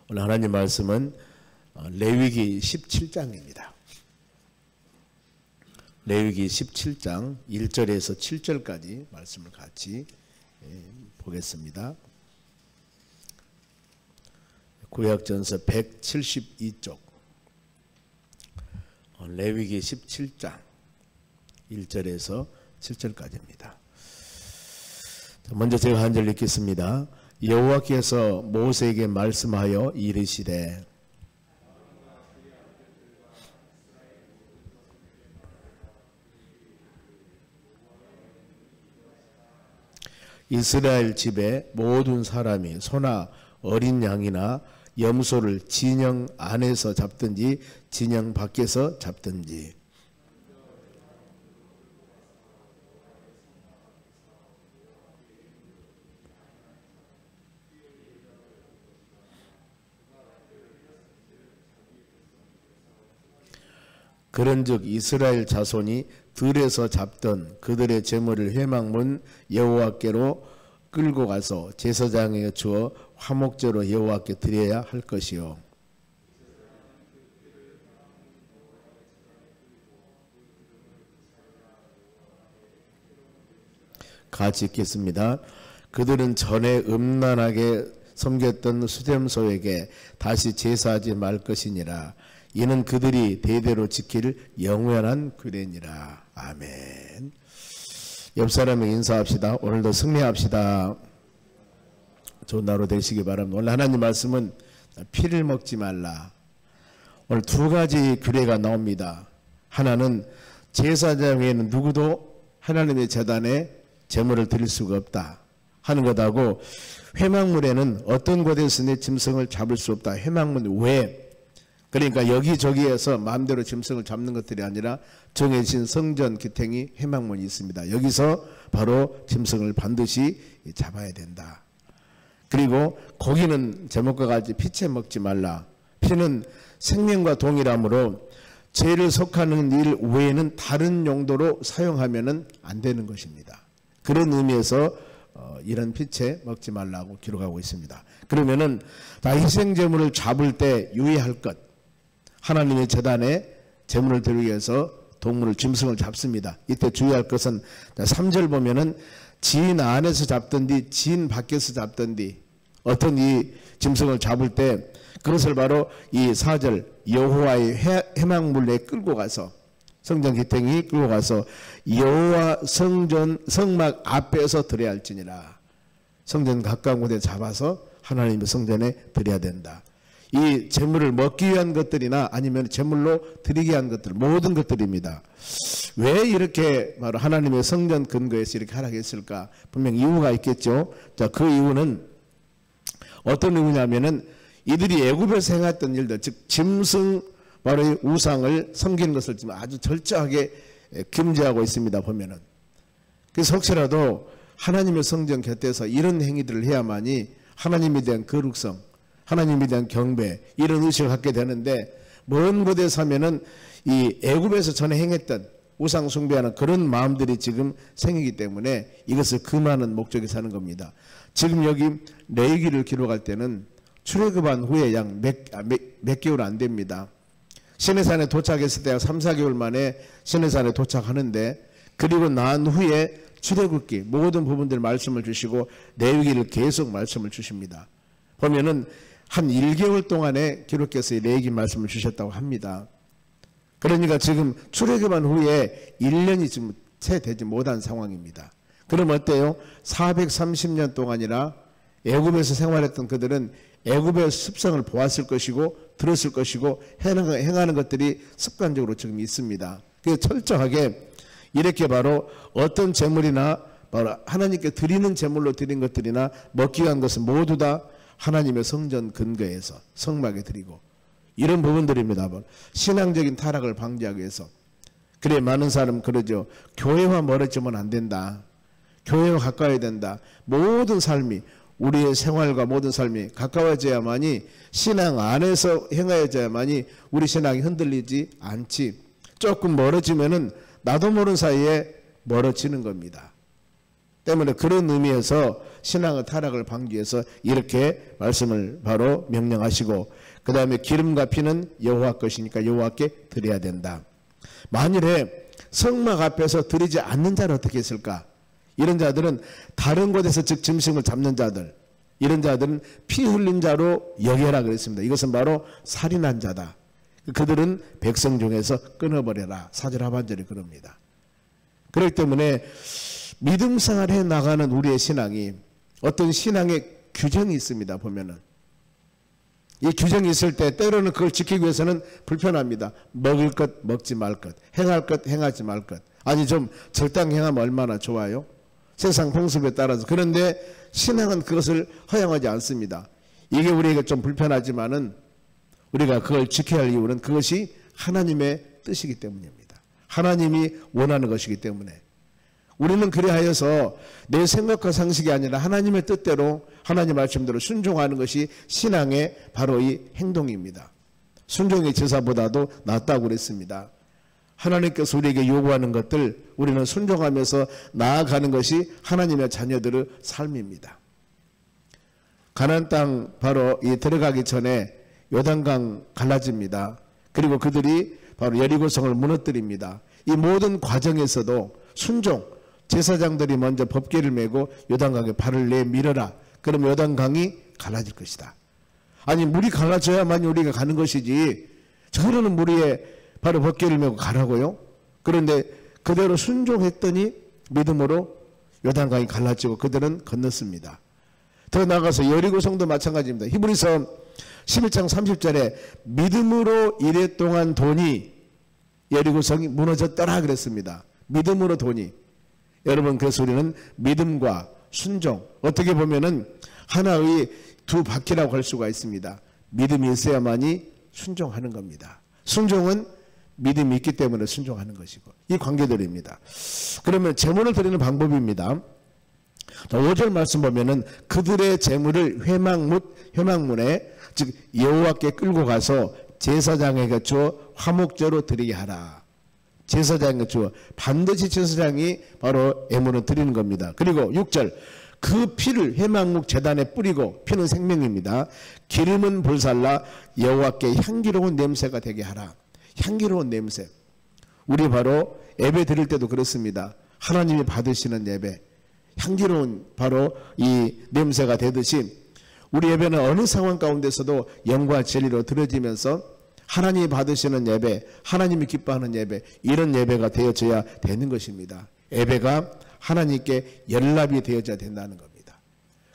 오늘 하나님 말씀은 레위기 17장입니다. 레위기 17장 1절에서 7절까지 말씀을 같이 보겠습니다. 구약전서 172쪽 레위기 17장 1절에서 7절까지입니다. 먼저 제가 한 절 읽겠습니다. 여호와께서 모세에게 말씀하여 이르시되 이스라엘 집에 모든 사람이 소나 어린 양이나 염소를 진영 안에서 잡든지 진영 밖에서 잡든지 그런즉 이스라엘 자손이 들에서 잡던 그들의 제물을 회막문 여호와께로 끌고 가서 제사장에게 주어 화목제로 여호와께 드려야 할 것이요 같이 읽겠습니다. 그들은 전에 음란하게 섬겼던 수렴소에게 다시 제사하지 말 것이니라. 이는 그들이 대대로 지킬 영원한 규례니라. 아멘. 옆 사람에게 인사합시다. 오늘도 승리합시다. 좋은 하루 되시기 바랍니다. 오늘 하나님 말씀은 피를 먹지 말라. 오늘 두 가지 규례가 나옵니다. 하나는 제사장 외에는 누구도 하나님의 제단에 제물을 드릴 수가 없다 하는 것하고, 회막문에는 어떤 곳에서 내 짐승을 잡을 수 없다. 회막문 외에, 그러니까 여기저기에서 마음대로 짐승을 잡는 것들이 아니라 정해진 성전 기탱이 회막문이 있습니다. 여기서 바로 짐승을 반드시 잡아야 된다. 그리고 고기는 제목과 같이 피채 먹지 말라. 피는 생명과 동일하므로 죄를 속하는 일 외에는 다른 용도로 사용하면 안 되는 것입니다. 그런 의미에서 이런 피채 먹지 말라고 기록하고 있습니다. 그러면은 다 희생제물을 잡을 때 유의할 것, 하나님의 제단에 제물을 드리기 위해서 동물을 짐승을 잡습니다. 이때 주의할 것은 3절 보면은 지인 안에서 잡든지 지인 밖에서 잡든지 어떤 이 짐승을 잡을 때 그것을 바로 이 4절 여호와의 회막문에 끌고 가서, 성전 기탱이 끌고 가서 여호와 성전 성막 앞에서 드려야 할지니라. 성전 가까운 곳에 잡아서 하나님의 성전에 드려야 된다. 이 제물을 먹기 위한 것들이나 아니면 제물로 드리기 위한 것들, 모든 것들입니다. 왜 이렇게 바로 하나님의 성전 근거에서 이렇게 하락했을까? 분명 이유가 있겠죠. 자, 그 이유는 어떤 이유냐면은 이들이 애굽에서 행했던 일들, 즉 짐승 바로 우상을 섬기는 것을 지금 아주 철저하게 금지하고 있습니다. 보면은. 그래서 혹시라도 하나님의 성전 곁에서 이런 행위들을 해야만이 하나님에 대한 거룩성, 하나님에 대한 경배, 이런 의식을 갖게 되는데, 먼 곳에 사면은 이 애굽에서 전에 행했던 우상 숭배하는 그런 마음들이 지금 생기기 때문에 이것을 금하는 목적이 사는 겁니다. 지금 여기 레위기를 기록할 때는 출애굽한 후에 약 몇 개월 안 됩니다. 시내산에 도착했을 때 3, 4개월 만에 시내산에 도착하는데, 그리고 난 후에 출애굽기 모든 부분들 말씀을 주시고 레위기를 계속 말씀을 주십니다. 보면은 한 1개월 동안에 기록해서 레위기 말씀을 주셨다고 합니다. 그러니까 지금 출애굽한 후에 1년이 지금 채 되지 못한 상황입니다. 그럼 어때요? 430년 동안이나 애굽에서 생활했던 그들은 애굽의 습성을 보았을 것이고 들었을 것이고 행하는 것들이 습관적으로 지금 있습니다. 그래서 철저하게 이렇게 바로 어떤 제물이나 바로 하나님께 드리는 제물로 드린 것들이나 먹기 위한 것은 모두 다 하나님의 성전 근거에서 성막에 드리고, 이런 부분들입니다. 신앙적인 타락을 방지하기 위해서. 그래, 많은 사람 그러죠. 교회와 멀어지면 안 된다. 교회와 가까워야 된다. 모든 삶이, 우리의 생활과 모든 삶이 가까워져야만이, 신앙 안에서 행하여져야만이 우리 신앙이 흔들리지 않지. 조금 멀어지면은 나도 모르는 사이에 멀어지는 겁니다. 때문에 그런 의미에서 신앙의 타락을 방지해서 이렇게 말씀을 바로 명령하시고, 그 다음에 기름과 피는 여호와 것이니까 여호와께 드려야 된다. 만일에 성막 앞에서 드리지 않는 자는 어떻게 했을까? 이런 자들은 다른 곳에서 즉 짐승을 잡는 자들, 이런 자들은 피 흘린 자로 여겨라 그랬습니다. 이것은 바로 살인한 자다. 그들은 백성 중에서 끊어버려라. 4절 하반절에 그럽니다. 그렇기 때문에 믿음 생활해 나가는 우리의 신앙이 어떤 신앙의 규정이 있습니다. 보면은 이 규정이 있을 때 때로는 그걸 지키기 위해서는 불편합니다. 먹을 것 먹지 말 것, 행할 것 행하지 말 것. 아니 좀 적당히 행하면 얼마나 좋아요? 세상 풍습에 따라서. 그런데 신앙은 그것을 허용하지 않습니다. 이게 우리에게 좀 불편하지만은 우리가 그걸 지켜야 할 이유는 그것이 하나님의 뜻이기 때문입니다. 하나님이 원하는 것이기 때문에 우리는 그리하여서 내 생각과 상식이 아니라 하나님의 뜻대로 하나님 말씀대로 순종하는 것이 신앙의 바로 이 행동입니다. 순종의 제사보다도 낫다고 그랬습니다. 하나님께서 우리에게 요구하는 것들 우리는 순종하면서 나아가는 것이 하나님의 자녀들의 삶입니다. 가나안 땅 바로 이 들어가기 전에 요단강 갈라집니다. 그리고 그들이 바로 여리고성을 무너뜨립니다. 이 모든 과정에서도 순종, 제사장들이 먼저 법궤를 메고 요단강에 발을 내밀어라. 그럼 요단강이 갈라질 것이다. 아니 물이 갈라져야만 우리가 가는 것이지 저러는 물 위에 바로 법궤를 메고 가라고요? 그런데 그대로 순종했더니 믿음으로 요단강이 갈라지고 그들은 건넜습니다. 더 나아가서 여리고성도 마찬가지입니다. 히브리서 11장 30절에 믿음으로 이랫동안 돈이 여리고성이 무너졌더라 그랬습니다. 믿음으로 돈이. 여러분 그래서 우리는 믿음과 순종, 어떻게 보면은 하나의 두 바퀴라고 할 수가 있습니다. 믿음이 있어야만이 순종하는 겁니다. 순종은 믿음이 있기 때문에 순종하는 것이고 이 관계들입니다. 그러면 제물을 드리는 방법입니다. 5절 말씀 보면은 그들의 제물을 회막문에 즉 여호와께 끌고 가서 제사장에게 주어 화목제로 드리게 하라. 제사장에게 주어 반드시 제사장이 바로 예물을 드리는 겁니다. 그리고 6절 그 피를 회막목 제단에 뿌리고 피는 생명입니다. 기름은 불살라 여호와께 향기로운 냄새가 되게 하라. 향기로운 냄새. 우리 바로 예배 드릴 때도 그렇습니다. 하나님이 받으시는 예배, 향기로운 바로 이 냄새가 되듯이 우리 예배는 어느 상황 가운데서도 영과 진리로 드려지면서 하나님이 받으시는 예배, 하나님이 기뻐하는 예배, 이런 예배가 되어져야 되는 것입니다. 예배가 하나님께 연락이 되어져야 된다는 겁니다.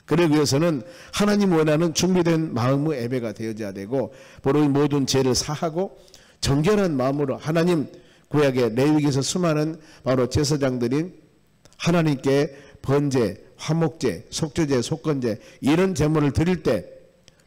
그러기 위해서는 하나님 원하는 준비된 마음의 예배가 되어져야 되고 바로 이 모든 죄를 사하고 정결한 마음으로 하나님 구약의 레위기에서 수많은 바로 제사장들이 하나님께 번제, 화목제, 속죄제, 속건제 이런 제물을 드릴 때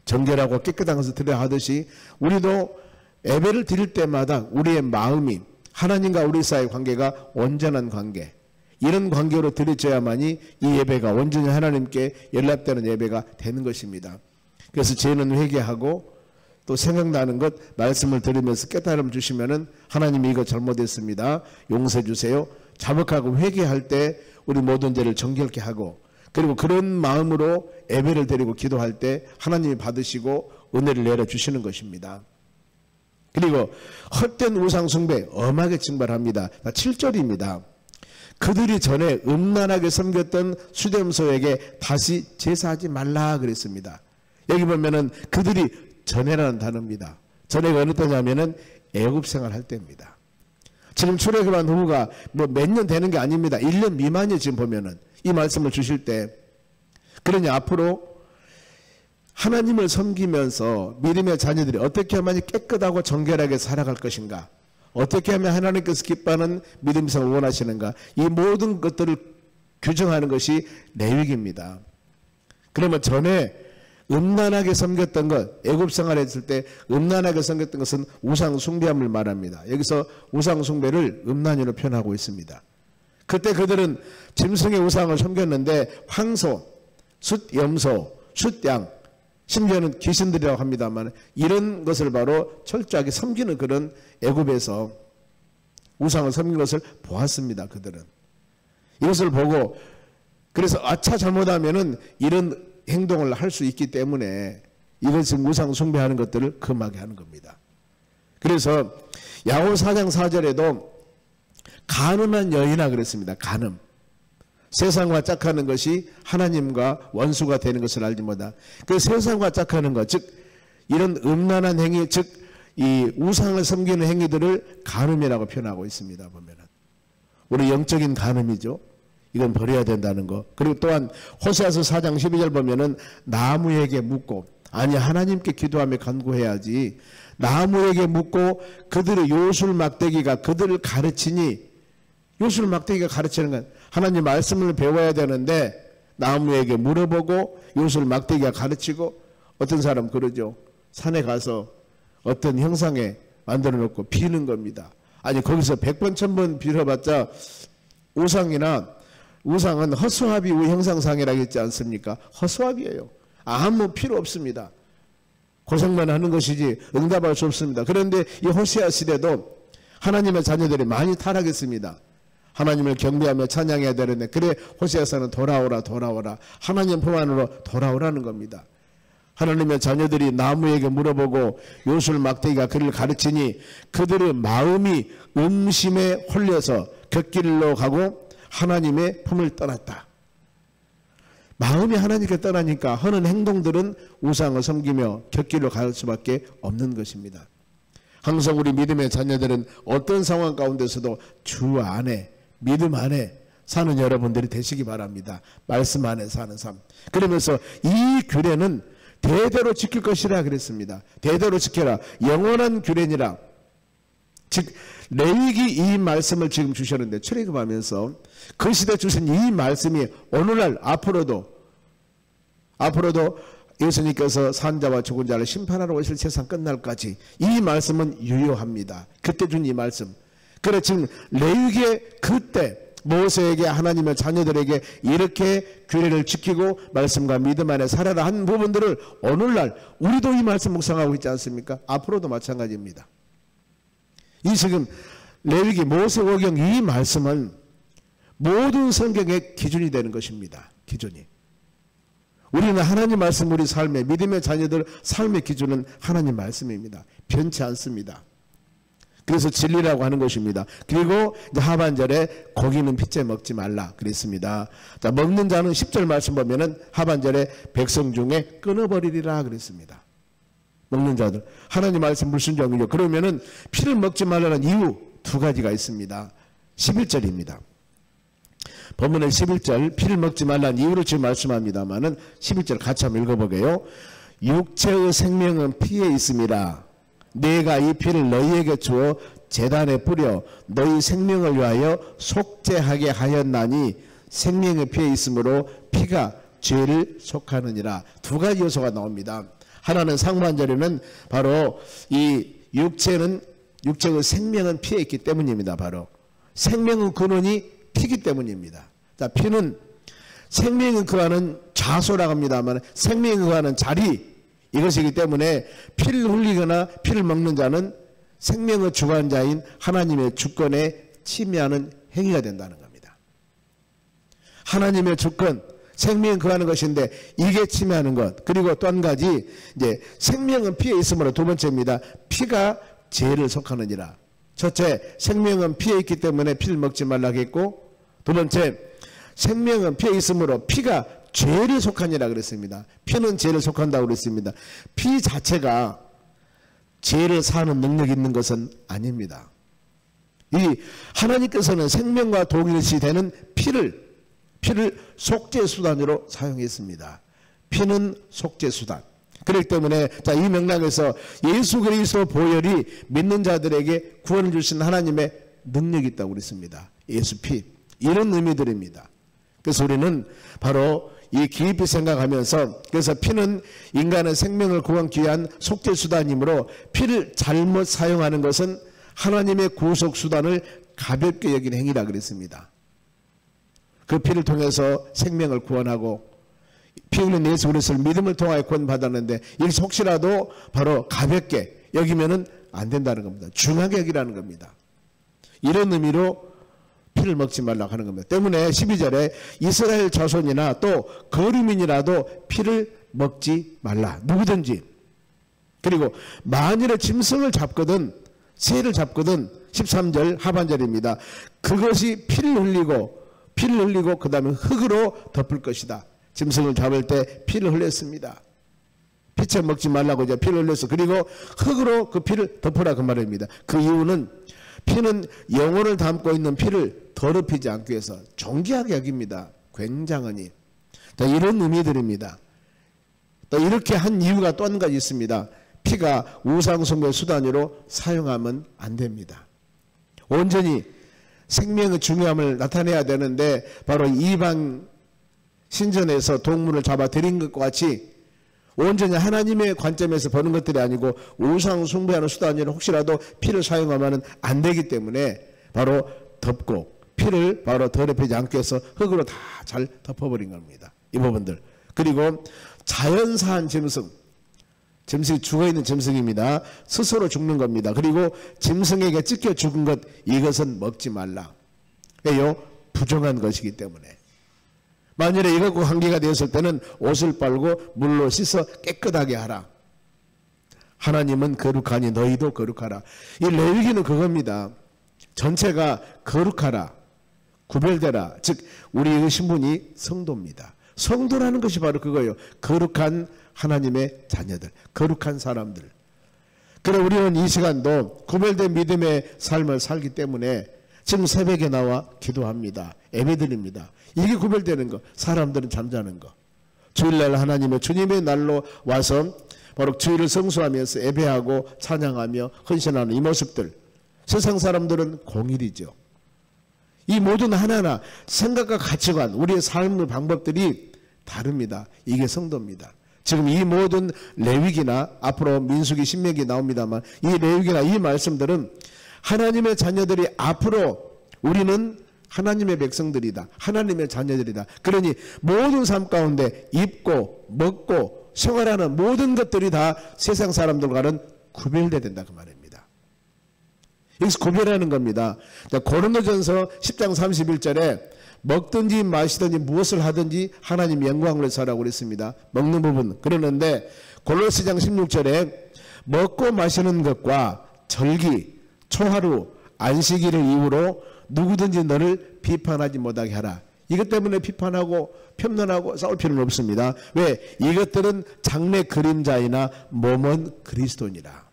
정결하고 깨끗한 것을 드려야 하듯이 우리도 예배를 드릴 때마다 우리의 마음이 하나님과 우리 사이의 관계가 온전한 관계, 이런 관계로 드려져야만이 이 예배가 온전히 하나님께 연락되는 예배가 되는 것입니다. 그래서 죄는 회개하고 또 생각나는 것 말씀을 들으면서 깨달음 주시면은 하나님이 이거 잘못했습니다. 용서해 주세요. 자복하고 회개할 때 우리 모든 죄를 정결케 하고 그리고 그런 마음으로 예배를 드리고 기도할 때 하나님이 받으시고 은혜를 내려주시는 것입니다. 그리고 헛된 우상숭배 엄하게 징벌합니다. 7절입니다. 그들이 전에 음란하게 섬겼던 수렴소에게 다시 제사하지 말라 그랬습니다. 여기 보면은 그들이 전에라는 단어입니다. 전에가 어느 때냐면은 애굽 생활할 때입니다. 지금 출애굽한 후가 뭐 몇 년 되는 게 아닙니다. 1년 미만이 지금 보면은 이 말씀을 주실 때 그러니 앞으로 하나님을 섬기면서 믿음의 자녀들이 어떻게 하면 깨끗하고 정결하게 살아갈 것인가, 어떻게 하면 하나님께서 기뻐하는 믿음 생활을 원하시는가, 이 모든 것들을 규정하는 것이 레위기입니다. 그러면 전에 음란하게 섬겼던 것, 애굽 생활했을 때 음란하게 섬겼던 것은 우상 숭배함을 말합니다. 여기서 우상 숭배를 음란으로 표현하고 있습니다. 그때 그들은 짐승의 우상을 섬겼는데 황소, 숫염소, 숫양, 심지어는 귀신들이라고 합니다만 이런 것을 바로 철저하게 섬기는 그런 애굽에서 우상을 섬긴 것을 보았습니다. 그들은 이것을 보고 그래서 아차 잘못하면은 이런 행동을 할 수 있기 때문에 이것을 우상 숭배하는 것들을 금하게 하는 겁니다. 그래서 야고보 4장 4절에도 간음한 여인아 그랬습니다. 간음. 세상과 짝하는 것이 하나님과 원수가 되는 것을 알지 못하. 그 세상과 짝하는 것, 즉 이런 음란한 행위, 즉 이 우상을 섬기는 행위들을 간음이라고 표현하고 있습니다. 보면은 우리 영적인 간음이죠. 이건 버려야 된다는 거. 그리고 또한 호세아서 4장 12절 보면은 나무에게 묻고, 아니 하나님께 기도하며 간구해야지, 나무에게 묻고 그들의 요술 막대기가 그들을 가르치니, 요술 막대기가 가르치는 건 하나님 말씀을 배워야 되는데 나무에게 물어보고 요술 막대기가 가르치고, 어떤 사람 그러죠. 산에 가서 어떤 형상에 만들어 놓고 비는 겁니다. 아니 거기서 100번 1000번 빌어봤자 우상은 허수아비 형상상이라고 했지 않습니까? 허수아비예요. 아무 필요 없습니다. 고생만 하는 것이지 응답할 수 없습니다. 그런데 이 호세아 시대도 하나님의 자녀들이 많이 타락했습니다. 하나님을 경배하며 찬양해야 되는데, 그래 호세아서는 돌아오라 하나님 품 안으로 돌아오라는 겁니다. 하나님의 자녀들이 나무에게 물어보고 요술 막대기가 그를 가르치니 그들의 마음이 음심에 홀려서 곁길로 가고 하나님의 품을 떠났다. 마음이 하나님께 떠나니까 하는 행동들은 우상을 섬기며 곁길로 갈 수밖에 없는 것입니다. 항상 우리 믿음의 자녀들은 어떤 상황 가운데서도 주 안에, 믿음 안에 사는 여러분들이 되시기 바랍니다. 말씀 안에 사는 삶. 그러면서 이 규례는 대대로 지킬 것이라 그랬습니다. 대대로 지켜라. 영원한 규례니라. 즉 레위기 이 말씀을 지금 주셨는데, 출애굽하면서 그 시대 주신 이 말씀이 오늘날 앞으로도 예수님께서 산자와 죽은 자를 심판하러 오실 세상 끝날까지 이 말씀은 유효합니다. 그때 준 이 말씀. 그래 지금 레위기의 그때 모세에게, 하나님의 자녀들에게 이렇게 규례를 지키고 말씀과 믿음 안에 살아라 한 부분들을 오늘날 우리도 이 말씀 묵상하고 있지 않습니까? 앞으로도 마찬가지입니다. 이 지금 레위기 모세오경 이 말씀은 모든 성경의 기준이 되는 것입니다. 기준이. 우리는 하나님 말씀, 우리 삶의 믿음의 자녀들 삶의 기준은 하나님 말씀입니다. 변치 않습니다. 그래서 진리라고 하는 것입니다. 그리고 이제 하반절에 고기는 핏째 먹지 말라 그랬습니다. 자, 먹는 자는 10절 말씀 보면은 하반절에 백성 중에 끊어버리리라 그랬습니다. 먹는 자들. 하나님 말씀 불순종이죠. 그러면은 피를 먹지 말라는 이유 두 가지가 있습니다. 11절입니다. 본문의 11절 피를 먹지 말라는 이유를 지금 말씀합니다만은 11절 같이 한번 읽어보게요. 육체의 생명은 피에 있음이라. 내가 이 피를 너희에게 주어 제단에 뿌려 너희 생명을 위하여 속죄하게 하였나니 생명의 피에 있으므로 피가 죄를 속하느니라. 두 가지 요소가 나옵니다. 하나는 상반절에는 바로 이 육체의 생명은 피에 있기 때문입니다. 바로 생명의 근원이 피기 때문입니다. 자, 피는 생명을 거하는 자소라고 합니다만 생명을 거하는 자리, 이것이기 때문에 피를 흘리거나 피를 먹는 자는 생명의 주관자인 하나님의 주권에 침해하는 행위가 된다는 겁니다. 하나님의 주권, 생명은 거하는 것인데 이게 침해하는 것. 그리고 또 한 가지, 이제 생명은 피에 있으므로 두 번째입니다. 피가 죄를 속하느니라. 첫째, 생명은 피에 있기 때문에 피를 먹지 말라고 했고, 두 번째, 생명은 피에 있으므로 피가 죄를 속하니라 그랬습니다. 피는 죄를 속한다고 그랬습니다. 피 자체가 죄를 사는 능력이 있는 것은 아닙니다. 이 하나님께서는 생명과 동일시 되는 피를 속죄수단으로 사용했습니다. 피는 속죄수단. 그렇기 때문에 자, 이 맥락에서 예수 그리스도 보혈이 믿는 자들에게 구원을 주신 하나님의 능력이 있다고 그랬습니다. 예수 피. 이런 의미들입니다. 그래서 우리는 바로 이 깊이 생각하면서, 그래서 피는 인간의 생명을 구원하기 위한 속죄수단이므로 피를 잘못 사용하는 것은 하나님의 구속수단을 가볍게 여기는 행위라 그랬습니다. 그 피를 통해서 생명을 구원하고 피 흘린 예수 그리스도를 믿음을 통하여 구원받았는데 이것이 혹시라도 바로 가볍게 여기면은 안 된다는 겁니다. 중하게 여기라는 겁니다. 이런 의미로 피를 피를 먹지 말라고 하는 겁니다. 때문에 12절에 이스라엘 자손이나 또 거류민이라도 피를 먹지 말라. 누구든지. 그리고 만일에 짐승을 잡거든 새를 잡거든 13절 하반절입니다. 그것이 피를 흘리고 그 다음에 흙으로 덮을 것이다. 짐승을 잡을 때 피를 흘렸습니다. 피채 먹지 말라고 이제 피를 흘렸어. 그리고 흙으로 그 피를 덮으라 그 말입니다. 그 이유는 피는 영혼을 담고 있는 피를 더럽히지 않기 위해서 존귀하게 여깁니다. 굉장하니. 이런 의미들입니다. 또 이렇게 한 이유가 또 한 가지 있습니다. 피가 우상숭배 수단으로 사용하면 안 됩니다. 온전히 생명의 중요함을 나타내야 되는데 바로 이방 신전에서 동물을 잡아 들인 것과 같이 온전히 하나님의 관점에서 보는 것들이 아니고 우상 숭배하는 수단으로 혹시라도 피를 사용하면 안 되기 때문에 바로 덮고 피를 바로 더럽히지 않기 위해서 흙으로 다 잘 덮어버린 겁니다. 이 부분들. 그리고 자연사한 짐승이 죽어있는 짐승입니다. 스스로 죽는 겁니다. 그리고 짐승에게 찢겨 죽은 것 이것은 먹지 말라. 왜요? 부정한 것이기 때문에. 만일에 이것과 관계가 되었을 때는 옷을 빨고 물로 씻어 깨끗하게 하라. 하나님은 거룩하니 너희도 거룩하라. 이 레위기는 그겁니다. 전체가 거룩하라. 구별되라. 즉 우리의 신분이 성도입니다. 성도라는 것이 바로 그거예요. 거룩한 하나님의 자녀들, 거룩한 사람들. 그래 우리는 이 시간도 구별된 믿음의 삶을 살기 때문에 지금 새벽에 나와 기도합니다. 예배드립니다. 이게 구별되는 거. 사람들은 잠자는 거. 주일날 하나님의 주님의 날로 와서 바로 주일을 성수하면서 예배하고 찬양하며 헌신하는 이 모습들. 세상 사람들은 공일이죠. 이 모든 하나하나 생각과 가치관, 우리의 삶의 방법들이 다릅니다. 이게 성도입니다. 지금 이 모든 레위기나 앞으로 민수기 신명기 나옵니다만 이 레위기나 이 말씀들은 하나님의 자녀들이 앞으로 우리는 하나님의 백성들이다. 하나님의 자녀들이다. 그러니 모든 삶 가운데 입고 먹고 생활하는 모든 것들이 다 세상 사람들과는 구별돼야 된다 그 말입니다. 여기서 구별하는 겁니다. 고린도전서 10장 31절에 먹든지 마시든지 무엇을 하든지 하나님 영광을 위해서 하라고 그랬습니다. 먹는 부분. 그러는데 골로새장 16절에 먹고 마시는 것과 절기, 초하루, 안식일을 이유로 누구든지 너를 비판하지 못하게 하라. 이것 때문에 비판하고 편론하고 싸울 필요는 없습니다. 왜? 이것들은 장래 그림자이나 몸은 그리스도니라.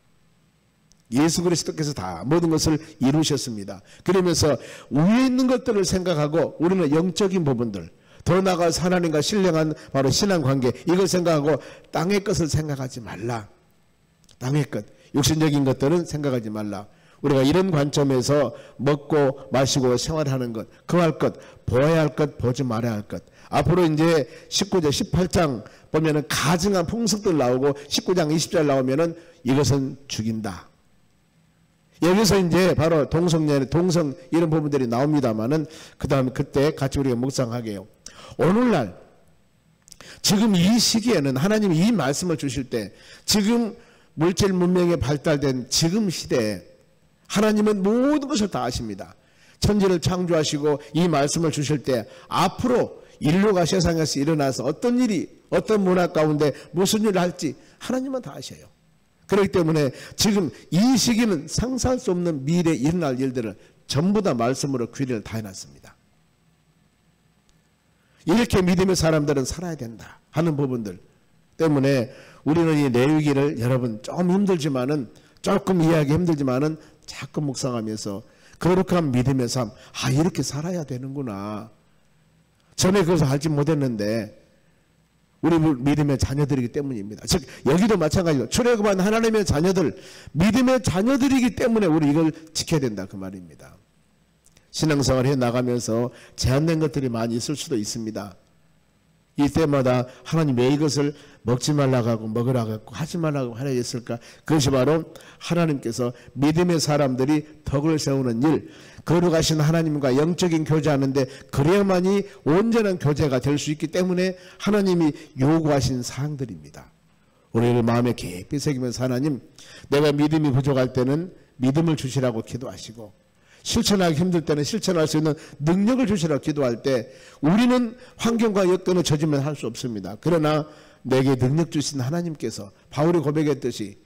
예수 그리스도께서 다 모든 것을 이루셨습니다. 그러면서 위에 있는 것들을 생각하고 우리는 영적인 부분들, 더 나아가서 하나님과 신령한 바로 신앙관계 이걸 생각하고 땅의 것을 생각하지 말라. 땅의 것, 육신적인 것들은 생각하지 말라. 우리가 이런 관점에서 먹고 마시고 생활하는 것, 그할 것, 보아야 할 것, 보지 말아야 할 것. 앞으로 이제 19절, 18장 보면은 가증한 풍습들 나오고 19장 20절 나오면은 이것은 죽인다. 여기서 이제 바로 동성년, 동성 이런 부분들이 나옵니다만은 그 다음에 그때 같이 우리가 묵상하게요. 오늘날 지금 이 시기에는 하나님이 이 말씀을 주실 때 지금 물질 문명이 발달된 지금 시대에 하나님은 모든 것을 다 아십니다. 천지를 창조하시고 이 말씀을 주실 때 앞으로 인류가 세상에서 일어나서 어떤 일이 어떤 문화 가운데 무슨 일을 할지 하나님은 다 아셔요. 그렇기 때문에 지금 이 시기는 상상할 수 없는 미래에 일어날 일들을 전부 다 말씀으로 귀를 다 해놨습니다. 이렇게 믿음의 사람들은 살아야 된다 하는 부분들 때문에 우리는 이 레위기를 여러분 좀 힘들지만은 조금 이해하기 힘들지만은 자꾸 묵상하면서 거룩한 믿음의 삶, 이렇게 살아야 되는구나. 전에 그것을 알지 못했는데 우리 믿음의 자녀들이기 때문입니다. 즉 여기도 마찬가지로 출애굽한 하나님의 자녀들, 믿음의 자녀들이기 때문에 우리 이걸 지켜야 된다 그 말입니다. 신앙생활 해나가면서 제한된 것들이 많이 있을 수도 있습니다. 이때마다 하나님 왜 이것을 먹지 말라고 하고 먹으라고 하고 하지 말라고 하려 했을까? 그것이 바로 하나님께서 믿음의 사람들이 덕을 세우는 일, 거룩하신 하나님과 영적인 교제하는데 그래야만이 온전한 교제가 될 수 있기 때문에 하나님이 요구하신 사항들입니다. 우리를 마음에 깊이 새기면서 하나님, 내가 믿음이 부족할 때는 믿음을 주시라고 기도하시고 실천하기 힘들 때는 실천할 수 있는 능력을 주시라 기도할 때 우리는 환경과 여건에 젖으면 할 수 없습니다. 그러나 내게 능력 주신 하나님께서 바울이 고백했듯이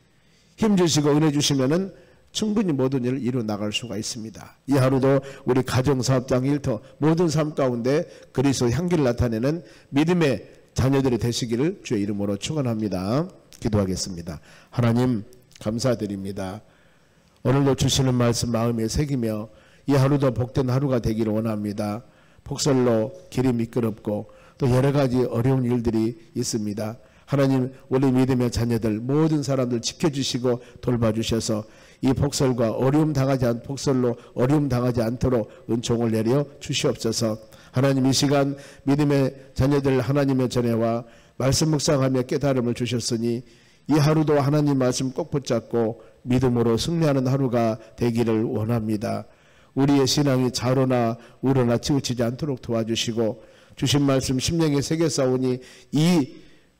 힘 주시고 은혜 주시면은 충분히 모든 일을 이루어 나갈 수가 있습니다. 이 하루도 우리 가정사업장 일터 모든 삶 가운데 그리스도의 향기를 나타내는 믿음의 자녀들이 되시기를 주의 이름으로 축원합니다. 기도하겠습니다. 하나님 감사드립니다. 오늘도 주시는 말씀 마음에 새기며 이 하루도 복된 하루가 되기를 원합니다. 폭설로 길이 미끄럽고 또 여러 가지 어려운 일들이 있습니다. 하나님 우리 믿음의 자녀들 모든 사람들 지켜주시고 돌봐주셔서 이 폭설과 폭설로 어려움 당하지 않도록 은총을 내려 주시옵소서. 하나님 이 시간 믿음의 자녀들 하나님의 전에와 말씀 묵상하며 깨달음을 주셨으니 이 하루도 하나님 말씀 꼭 붙잡고 믿음으로 승리하는 하루가 되기를 원합니다. 우리의 신앙이 좌로나 우로나 치우치지 않도록 도와주시고 주신 말씀 심령에 새겨 싸우니 이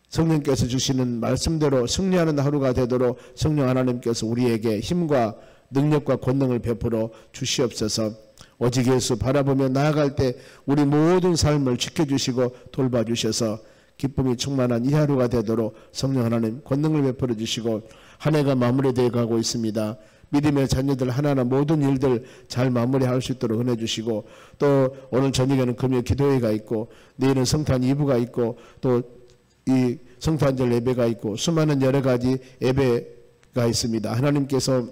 성령께서 주시는 말씀대로 승리하는 하루가 되도록 성령 하나님께서 우리에게 힘과 능력과 권능을 베풀어 주시옵소서. 오직 예수 바라보며 나아갈 때 우리 모든 삶을 지켜주시고 돌봐주셔서 기쁨이 충만한 이 하루가 되도록 성령 하나님 권능을 베풀어 주시고 한 해가 마무리되어 가고 있습니다. 믿음의 자녀들 하나하나 모든 일들 잘 마무리할 수 있도록 은혜 주시고 또 오늘 저녁에는 금요 기도회가 있고 내일은 성탄 2부가 있고 또 이 성탄절 예배가 있고 수많은 여러 가지 예배가 있습니다. 하나님께서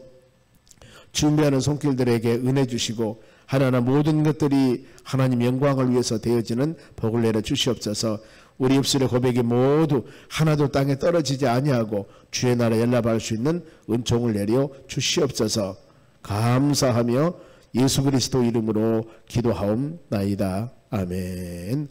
준비하는 손길들에게 은혜 주시고 하나하나 모든 것들이 하나님 영광을 위해서 되어지는 복을 내려 주시옵소서. 우리 입술의 고백이 모두 하나도 땅에 떨어지지 아니하고 주의 나라에 연락할 수 있는 은총을 내려 주시옵소서. 감사하며 예수 그리스도 이름으로 기도하옵나이다. 아멘.